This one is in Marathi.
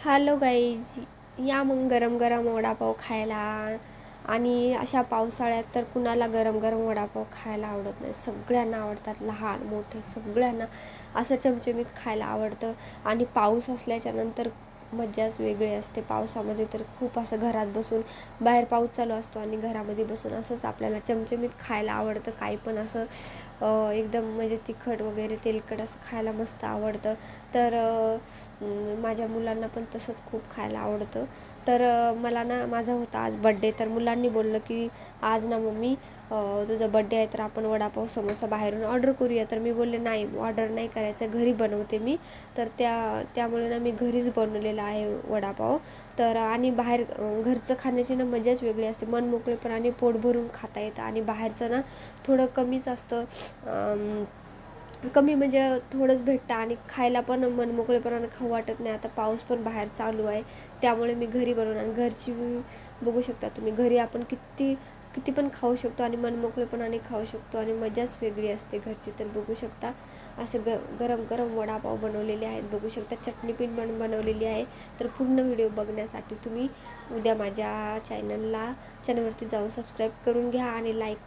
हॅलो गाईज, या मग गरम गरम वडापाव खायला. आणि अशा पावसाळ्यात तर कुणाला गरम गरम वडापाव खायला आवडत नाही. सगळ्यांना आवडतात, लहान मोठे सगळ्यांना असं चमचमीत खायला आवडतं. आणि पाऊस असल्याच्या नंतर मज्जाच वेगळी असते. पावसामध्ये तर खूप असं घरात बसून, बाहेर पाऊस चालू असतो आणि घरामध्ये बसून असंच आपल्याला चमचमीत खायला आवडतं. काही पण असं एकदम म्हणजे तिखट वगैरे तेलकट असं खायला मस्त आवडतं. तर माझ्या मुलांना पण तसंच खूप खायला आवडतं. तर मला ना, माझा होता आज बड्डे, तर मुलांनी बोललं की आज ना मम्मी तुझा बड्डे आहे तर आपण वडापाव समोसा बाहेरून ऑर्डर करूया. तर मी बोलले नाही, ऑर्डर नाही करायचं, घरी बनवते मी. तर त्यामुळे ना मी घरीच बनवलेला आहे वडापाव. तर आणि बाहेर घरचं खाण्याची ना मजाच वेगळी असते. मन मोकळेपणाने पोट भरून खाता येतं. आणि बाहेरचं ना थोडं कमीच असतं, कमी म्हणजे थोडंच भेटतं आणि खायला पण मनमोकळेपणाने खाऊ वाटत नाही. आता पाऊस पण बाहेर चालू आहे, त्यामुळे मी घरी बनवून, आणि घरची बघू शकता तुम्ही, घरी आपण किती किती पण खाऊ शकतो आणि मनमोकळेपणाने खाऊ शकतो आणि मजाच वेगळी असते घरची. तर बघू शकता असे गरम गरम वडापाव बनवलेले आहेत. बघू शकता चटणी पण बनवलेली आहे. तर पूर्ण व्हिडिओ बघण्यासाठी तुम्ही उद्या माझ्या चॅनलवरती जाऊन सबस्क्राईब करून घ्या आणि लाईक